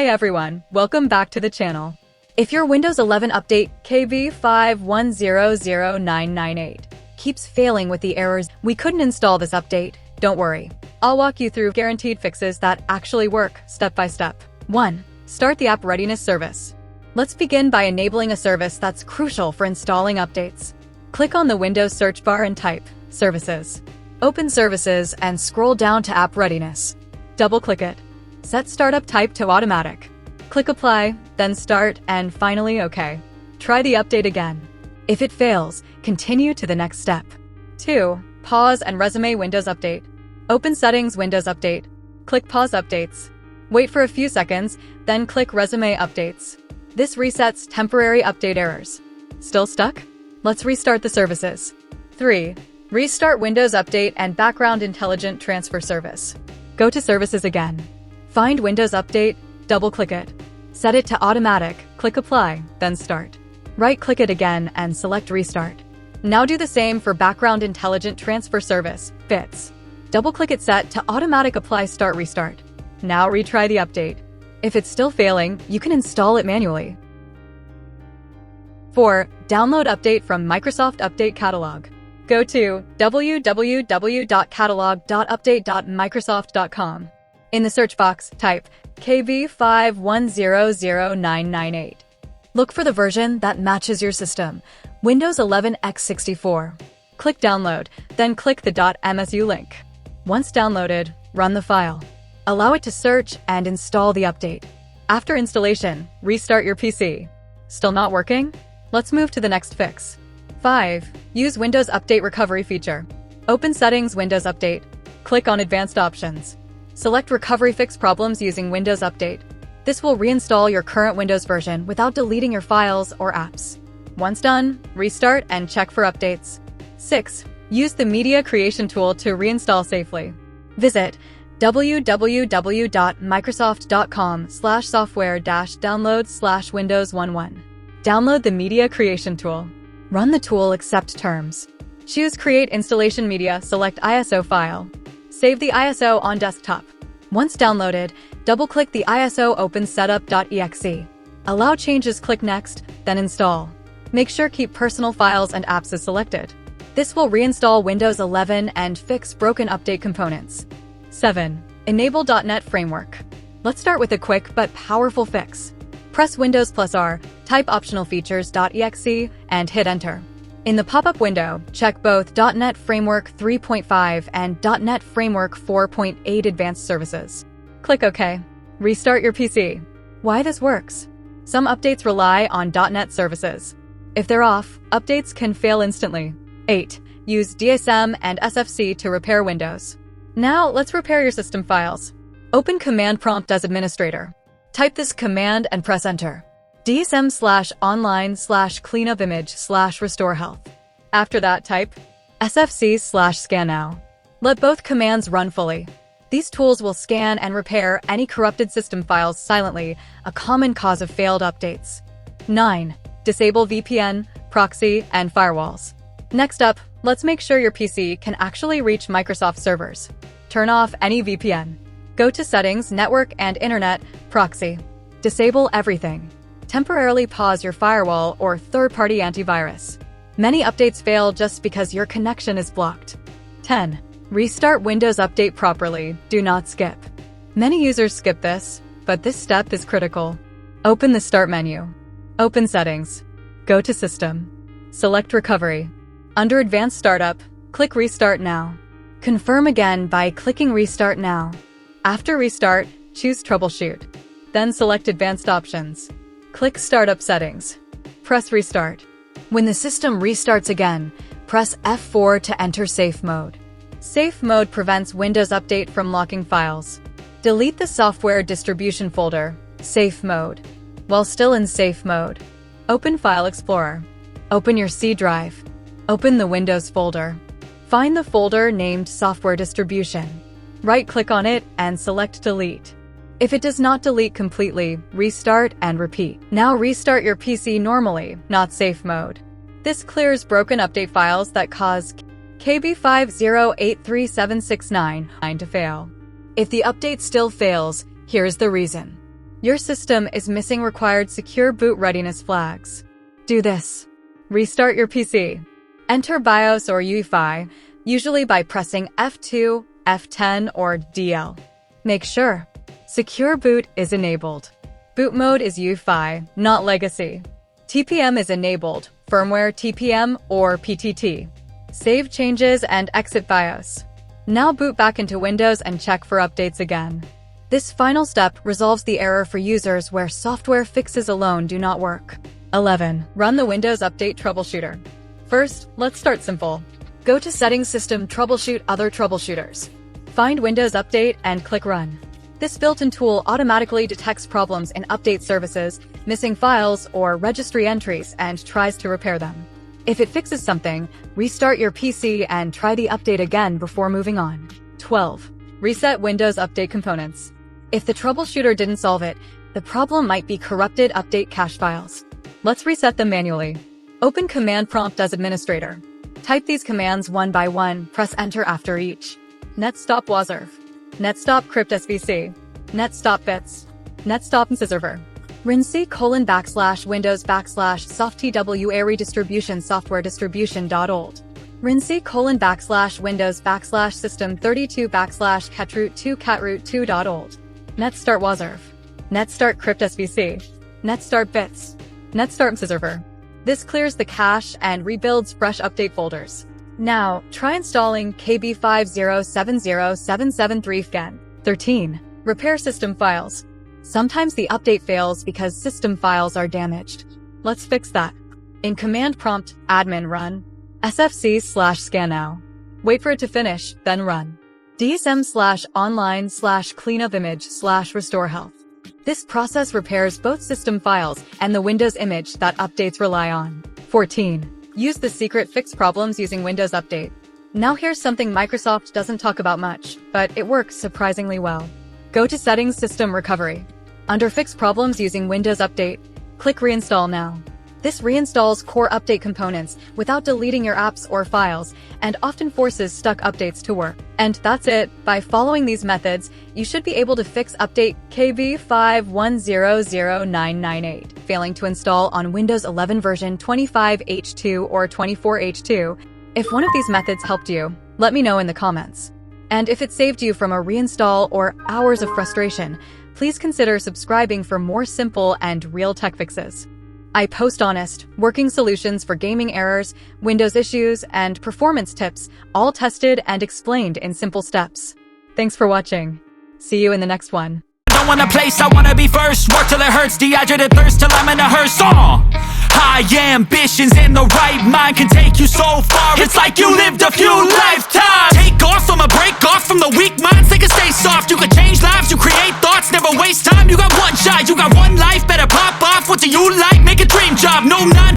Hey everyone, welcome back to the channel. If your Windows 11 update KB5100998 keeps failing with the errors, we couldn't install this update, don't worry. I'll walk you through guaranteed fixes that actually work step by step. 1. Start the app readiness service. Let's begin by enabling a service that's crucial for installing updates. Click on the Windows search bar and type Services. Open Services and scroll down to App Readiness. Double-click it. Set Startup Type to Automatic. Click Apply, then Start, and finally OK. Try the update again. If it fails, continue to the next step. 2. Pause and resume Windows Update. Open Settings Windows Update. Click Pause Updates. Wait for a few seconds, then click Resume Updates. This resets temporary update errors. Still stuck? Let's restart the services. 3. Restart Windows Update and Background Intelligent Transfer Service. Go to Services again. Find Windows Update, double-click it. Set it to Automatic, click Apply, then Start. Right-click it again and select Restart. Now do the same for Background Intelligent Transfer Service, BITS. Double-click it set to Automatic Apply Start Restart. Now retry the update. If it's still failing, you can install it manually. 4. Download update from Microsoft Update Catalog. Go to www.catalog.update.microsoft.com. In the search box, type KB5100998. Look for the version that matches your system, Windows 11 x64. Click Download, then click the .msu link. Once downloaded, run the file. Allow it to search and install the update. After installation, restart your PC. Still not working? Let's move to the next fix. 5. Use Windows Update Recovery feature. Open Settings Windows Update. Click on Advanced Options. Select Recovery Fix Problems using Windows Update. This will reinstall your current Windows version without deleting your files or apps. Once done, restart and check for updates. 6. Use the Media Creation tool to reinstall safely. Visit www.microsoft.com/software-downloads/Windows11. Download the Media Creation tool. Run the tool, accept terms. Choose Create Installation Media, select ISO file. Save the ISO on desktop. Once downloaded, double-click the ISO, open setup.exe. Allow changes, click Next, then Install. Make sure Keep Personal Files and Apps is selected. This will reinstall Windows 11 and fix broken update components. 7. Enable .NET Framework. Let's start with a quick but powerful fix. Press Windows +R, type optional features.exe, and hit Enter. In the pop-up window, check both .NET Framework 3.5 and .NET Framework 4.8 Advanced Services. Click OK. Restart your PC. Why this works? Some updates rely on .NET services. If they're off, updates can fail instantly. 8. Use DISM and SFC to repair Windows. Now, let's repair your system files. Open Command Prompt as administrator. Type this command and press Enter. DSM/online/cleanupimage/RestoreHealth. After that, type SFC/scannow. Let both commands run fully. These tools will scan and repair any corrupted system files silently, a common cause of failed updates. 9. Disable VPN, proxy, and firewalls. Next up, let's make sure your PC can actually reach Microsoft servers. Turn off any VPN. Go to Settings, Network and Internet, Proxy. Disable everything. Temporarily pause your firewall or third-party antivirus. Many updates fail just because your connection is blocked. 10. Restart Windows Update properly. Do not skip. Many users skip this, but this step is critical. Open the Start menu. Open Settings. Go to System. Select Recovery. Under Advanced Startup, click Restart Now. Confirm again by clicking Restart Now. After restart, choose Troubleshoot. Then select Advanced Options. Click Startup Settings. Press Restart. When the system restarts again, press F4 to enter Safe Mode. Safe Mode prevents Windows Update from locking files. Delete the SoftwareDistribution folder, Safe Mode. While still in Safe Mode, open File Explorer. Open your C drive. Open the Windows folder. Find the folder named SoftwareDistribution. Right-click on it and select Delete. If it does not delete completely, restart and repeat. Now restart your PC normally, not safe mode. This clears broken update files that cause KB510083769 to fail. If the update still fails, here's the reason. Your system is missing required secure boot readiness flags. Do this. Restart your PC. Enter BIOS or UEFI, usually by pressing F2, F10, or DL. Make sure Secure Boot is enabled. Boot mode is UEFI, not Legacy. TPM is enabled, firmware TPM or PTT. Save changes and exit BIOS. Now boot back into Windows and check for updates again. This final step resolves the error for users where software fixes alone do not work. 11. Run the Windows Update Troubleshooter. First, let's start simple. Go to Settings, System, Troubleshoot, Other Troubleshooters. Find Windows Update and click Run. This built-in tool automatically detects problems in update services, missing files, or registry entries and tries to repair them. If it fixes something, restart your PC and try the update again before moving on. 12. Reset Windows Update components. If the troubleshooter didn't solve it, the problem might be corrupted update cache files. Let's reset them manually. Open Command Prompt as administrator. Type these commands one by one, press Enter after each. netstop wazrf, netstop crypt svc, netstop bits, netstop server. rinc:/windows /software redistribution SoftwareDistribution.old. rinc:/windows /system32 /catroot2 catroot2.old. netstart wazrf, netstart crypt svc, netstart bits, netstart server. This clears the cache and rebuilds fresh update folders. Now, try installing KB5100998 again. 13. Repair system files. Sometimes the update fails because system files are damaged. Let's fix that. In Command Prompt, admin run SFC/scannow. Wait for it to finish, then run DISM/online/cleanupimage/RestoreHealth. This process repairs both system files and the Windows image that updates rely on. 14. Use the secret fix problems using Windows Update. Now here's something Microsoft doesn't talk about much, but it works surprisingly well. Go to Settings, System Recovery. Under Fix Problems using Windows Update, click Reinstall Now. This reinstalls core update components without deleting your apps or files, and often forces stuck updates to work. And that's it. By following these methods, you should be able to fix update KB5100998, failing to install on Windows 11 version 25H2 or 24H2. If one of these methods helped you, let me know in the comments. And if it saved you from a reinstall or hours of frustration, please consider subscribing for more simple and real tech fixes. I post honest, working solutions for gaming errors, Windows issues, and performance tips, all tested and explained in simple steps. Thanks for watching. See you in the next one. I want a place, I wanna be first. Work till it hurts, dehydrated thirst till I'm in a hearse. High ambitions in the right mind can take you so far. It's like you lived a few lifetimes. Take off from a break off from the weak minds. They can stay soft. You can change lives, you create thoughts, never waste time. You got one shot, you got one